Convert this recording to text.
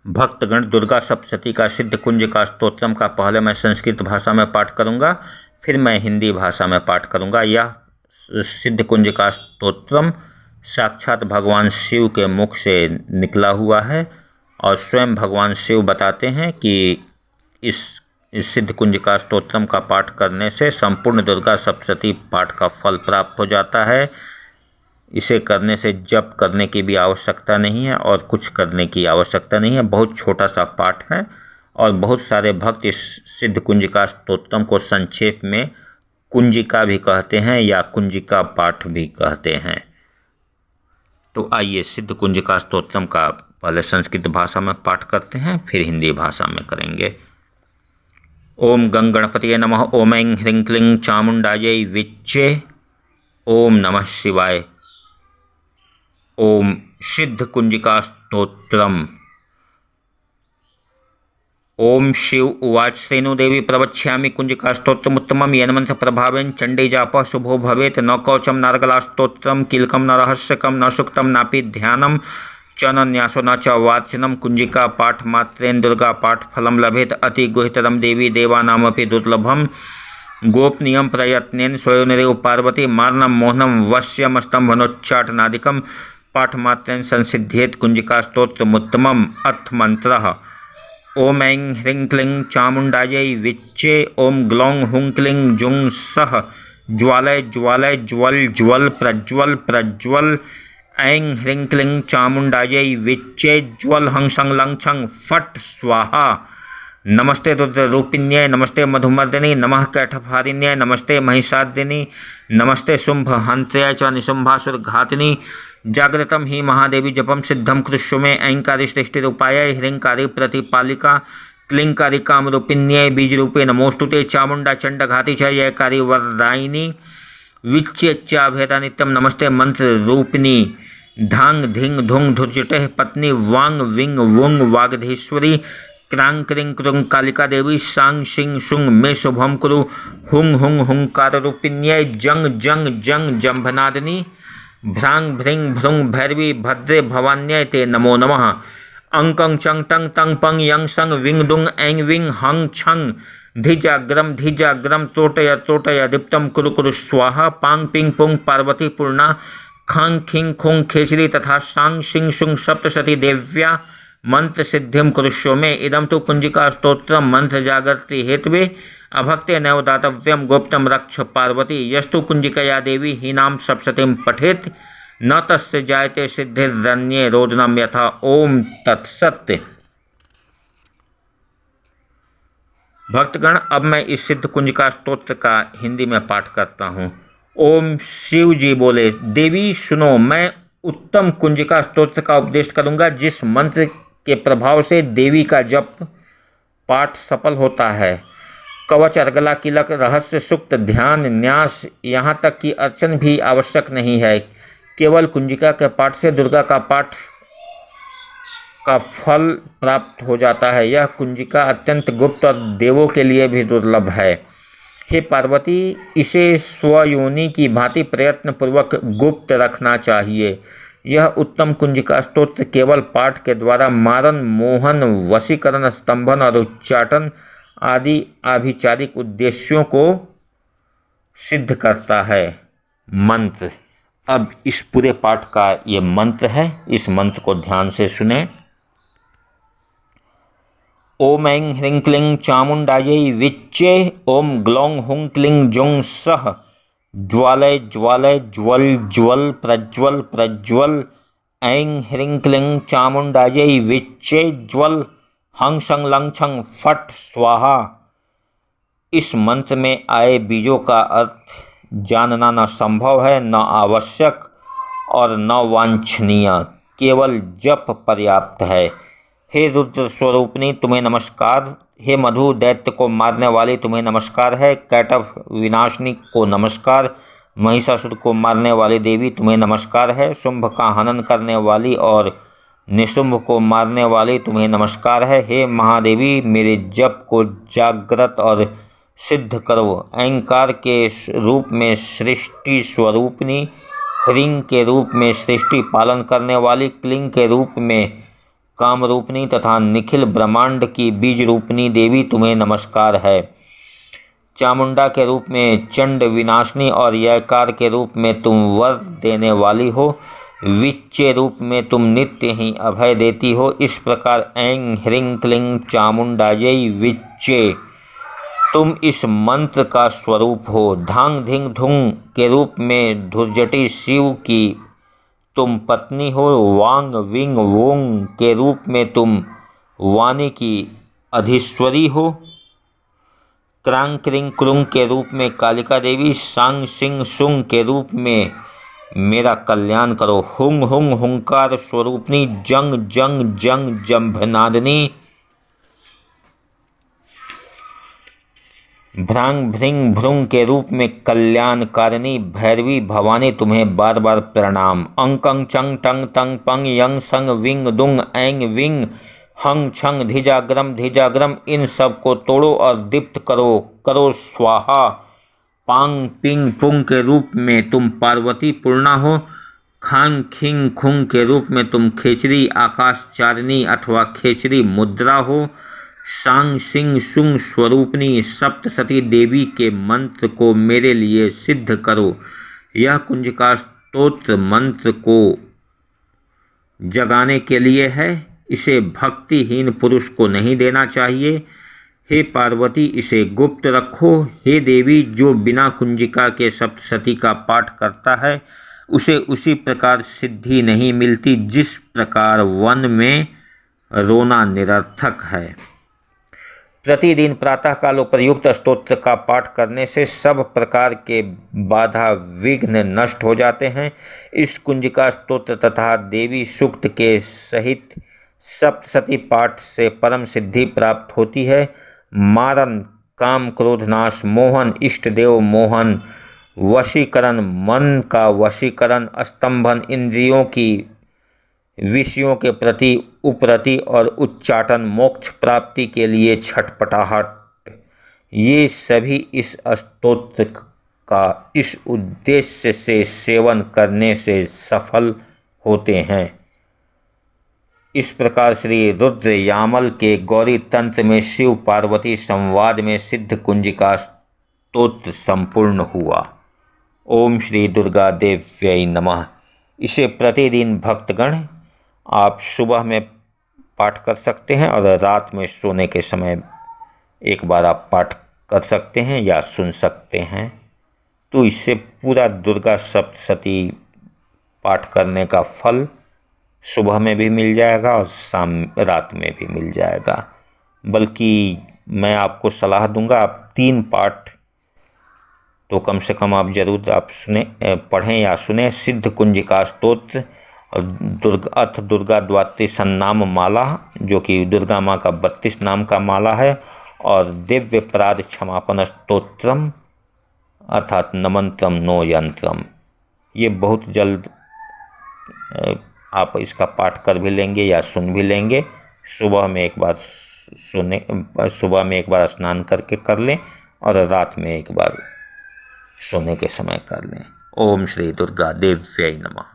भक्तगण, दुर्गा सप्तशती का सिद्ध कुंज का स्तोत्रम का पहले मैं संस्कृत भाषा में पाठ करूंगा, फिर मैं हिंदी भाषा में पाठ करूंगा। यह सिद्ध कुंज का स्तोत्रम साक्षात भगवान शिव के मुख से निकला हुआ है और स्वयं भगवान शिव बताते हैं कि इस सिद्ध कुंज का स्तोत्रम का पाठ करने से संपूर्ण दुर्गा सप्तशती पाठ का फल प्राप्त हो जाता है। इसे करने से जप करने की भी आवश्यकता नहीं है और कुछ करने की आवश्यकता नहीं है। बहुत छोटा सा पाठ है और बहुत सारे भक्त इस सिद्ध कुंज का स्तोत्रम को संक्षेप में कुंजिका भी कहते हैं या कुंजिका पाठ भी कहते हैं। तो आइए सिद्ध कुंज का स्तोत्रम का पहले संस्कृत भाषा में पाठ करते हैं, फिर हिंदी भाषा में करेंगे। ओम गंग गणपतिये नमः। ओम ऐं ह्रीं क्लीं चामुंडायै विच्चे। ओम नमः शिवाय। ओम सिद्ध कुंजिका स्तोत्रम। ओम शिव उवाच श्रेणु देवी प्रवक्ष्यामि कुंजिका स्तोत्रमुत्तमं येन मंत्र प्रभावेन चंडी जापः शुभो भवेत्। न कवचं नारगला स्तोत्रम कीलकं न रहस्यकं न सूक्तं नापि ध्यानं च न न्यासो न च वाचनं। कुंजिका पाठ मात्रेण दुर्गा पाठ फलं लभेत। अति गुहितरं देवी देवानामपि दुर्लभं। गोपनीयं प्रयत्नेन स्वयंरेव पार्वती मारणं मोहनं वश्यमस्तंभनोच्चाटनादिकं पाठमात्रेण संसिध्येत कुंजिका स्तोत्रमुत्तमम्। अथ मंत्रः। ओम ऐं ह्रीं क्लीं चामुंडायै विच्चे। ओम ग्लौं हुं क्लीं जुं सः ज्वालय ज्वालय ज्वल ज्वल प्रज्वल प्रज्वल। ऐं ह्रीं क्लीं चामुंडायै विच्चे ज्वल हं सं लं छं फट् स्वाहा। नमस्ते रुद्ररूपिण्यै नमस्ते मधुमर्दिनी नमः कैटभारिण्यै नमस्ते महिषादिनी नमस्ते शुंभ हंत्र्यै च निशुंभासुरघातिनी। जागृतं हि महादेवी जपं सिद्धं कृष्व मे। ऐंकारी सृष्टिरूपायै ह्रींकारी प्रतिपालिका क्लींकारी कामरूपिण्यै बीजरूपे नमोस्तुते। चामुंडा चंडघाती च जयकारी वरदायिनी विच्येच्चाभेदा नित्यं नमस्ते मंत्र रूपिणी। धांग धिंग धुंग धुर्जुटेः पत्नी वांग विंग वुंग वागधीश्वरी। क्रांग क्रीं क्रूं कालिका देवी सांग शिंग शुंग मे शुभम कुरु। हुंग हुंग हुंकार रूपिण्यै जंग जंग जंग जंभनादिनी। भ्रांग भ्रीं भ्रूं भैरवी भद्रे भवान्यै ते नमो नमः। अंकं चंग टंग तंग पंग यंग संग विंग दुंग ऐंग विंग हंग छंग धिजाग्रम तोटय तोटय दीप्तम कुरु कुरु स्वाहा। पांग पिंग पुंग पार्वती पूर्णा खांग खिंग खुंग खेचरी तथा सांग शिंग शुंग सप्तशती देव्या मंत्र सिद्धिम कुरुष्व में। इदम तो कुंजिका स्तोत्रम मंत्र जागृति हेतवे अभक्ते नैव दातव्यम गोप्तम रक्ष पार्वती। यस्तु कुंजिकया देवी हीनाम सप्तशतीं पठेत न तस्य जायते सिद्धिर्रण्ये रोदनम यथा। ओम तत्सत्य। भक्तगण, अब मैं इस सिद्ध कुंजिका स्तोत्र का हिंदी में पाठ करता हूँ। ओम शिव जी बोले, देवी सुनो, मैं उत्तम कुंजिका स्तोत्र का उपदेश करूँगा जिस मंत्र के प्रभाव से देवी का जप पाठ सफल होता है। कवच अर्गला किलक रहस्य सुक्त ध्यान न्यास यहाँ तक कि अर्चन भी आवश्यक नहीं है। केवल कुंजिका के पाठ से दुर्गा का पाठ का फल प्राप्त हो जाता है। यह कुंजिका अत्यंत गुप्त और देवों के लिए भी दुर्लभ है। हे पार्वती, इसे स्वयोनि की भांति प्रयत्न पूर्वक गुप्त रखना चाहिए। यह उत्तम कुंजिका स्तोत्र केवल पाठ के द्वारा मारण मोहन वशीकरण स्तंभन और उच्चाटन आदि आभिचारिक उद्देश्यों को सिद्ध करता है। मंत्र। अब इस पूरे पाठ का ये मंत्र है, इस मंत्र को ध्यान से सुने। ओम ऐं ह्रीं क्लीं चामुंडायै विच्चे। ओम ग्लौं हुं क्लीं जुं सः ज्वालय ज्वालय ज्वल ज्वल प्रज्वल प्रज्वल। ऐं ह्रीं क्लीं चामुंडायै विच्चे ज्वल हं सं लं छं फट् स्वाहा। इस मंत्र में आए बीजों का अर्थ जानना न संभव है, न आवश्यक और न वांछनीय, केवल जप पर्याप्त है। हे रुद्र स्वरूपिणी तुम्हें नमस्कार। हे मधु दैत्य को मारने वाली तुम्हें नमस्कार है। कैटभ विनाशनी को नमस्कार। महिषासुर को मारने वाली देवी तुम्हें नमस्कार है। शुंभ का हनन करने वाली और निशुंभ को मारने वाली तुम्हें नमस्कार है। हे महादेवी, मेरे जप को जागृत और सिद्ध करो। ऐंकार के रूप में सृष्टि स्वरूपिणी, ह्रीं के रूप में सृष्टि पालन करने वाली, क्लीं के रूप में कामरूपिणी तथा निखिल ब्रह्मांड की बीज रूपिणी देवी तुम्हें नमस्कार है। चामुंडा के रूप में चंड विनाशिनी और ययकार के रूप में तुम वर देने वाली हो। विच्चे रूप में तुम नित्य ही अभय देती हो। इस प्रकार ऐं ह्रीं क्लीं चामुंडायै विच्चे तुम इस मंत्र का स्वरूप हो। धांग धिंग धुंग के रूप में धुर्जटी शिव की तुम पत्नी हो। वांग विंग वोंग के रूप में तुम वाणी की अधीश्वरी हो। क्रांग क्रिंग क्रुंग के रूप में कालिका देवी। सांग सिंग सुंग के रूप में मेरा कल्याण करो। हुंग हुंग हुंकार स्वरूपनी। जंग जंग जंग जंभनादिनी। भ्रांग भृंग भ्रुंग के रूप में कल्याणकारिणी भैरवी भवानी तुम्हें बार बार प्रणाम। अंक अंग चंग टंग तंग पंग यंग संग विंग दुंग ऐंग विंग हंग छंग धिजाग्रम इन सब को तोड़ो और दीप्त करो। करो स्वाहा। पांग पिंग पुंग के रूप में तुम पार्वती पूर्णा हो। खांग खिंग खुंग के रूप में तुम खेचरी आकाशचारिणी अथवा खेचरी मुद्रा हो। सांग सिंग सुंग स्वरूपनी सप्तसती देवी के मंत्र को मेरे लिए सिद्ध करो। यह कुंजिका स्तोत्र मंत्र को जगाने के लिए है। इसे भक्तिहीन पुरुष को नहीं देना चाहिए। हे पार्वती इसे गुप्त रखो। हे देवी जो बिना कुंजिका के सप्तसती का पाठ करता है उसे उसी प्रकार सिद्धि नहीं मिलती जिस प्रकार वन में रोना निरर्थक है। प्रतिदिन प्रातःकाल उपर्युक्त स्तोत्र का पाठ करने से सब प्रकार के बाधा विघ्न नष्ट हो जाते हैं। इस कुंजिका स्तोत्र तथा देवी सूक्त के सहित सप्तसती पाठ से परम सिद्धि प्राप्त होती है। मारन, काम क्रोध नाश, मोहन, इष्ट देव मोहन, वशीकरण, मन का वशीकरण, स्तंभन, इंद्रियों की विषयों के प्रति उपरति और उच्चाटन, मोक्ष प्राप्ति के लिए छटपटाहट, ये सभी इस स्तोत्र का इस उद्देश्य से सेवन करने से सफल होते हैं। इस प्रकार श्री रुद्र यामल के गौरी तंत्र में शिव पार्वती संवाद में सिद्ध कुंजिका स्तोत्र संपूर्ण हुआ। ओम श्री दुर्गा देव्यै नमः। इसे प्रतिदिन भक्तगण आप सुबह में पाठ कर सकते हैं और रात में सोने के समय एक बार आप पाठ कर सकते हैं या सुन सकते हैं। तो इससे पूरा दुर्गा सप्तशती पाठ करने का फल सुबह में भी मिल जाएगा और रात में भी मिल जाएगा। बल्कि मैं आपको सलाह दूंगा आप 3 पाठ तो कम से कम आप जरूर आप पढ़ें या सुने। सिद्ध कुंजिका स्तोत्र और दुर्गा द्वादशी सन्नाम माला जो कि दुर्गा माँ का 32 नाम का माला है, और दिव्य अपराध क्षमापन स्तोत्रम अर्थात नमंत्रम नो यंत्रम। ये बहुत जल्द आप इसका पाठ कर भी लेंगे या सुन भी लेंगे। सुबह में एक बार स्नान करके कर लें और रात में एक बार सोने के समय कर लें। ओम श्री दुर्गा देव्यै नमः।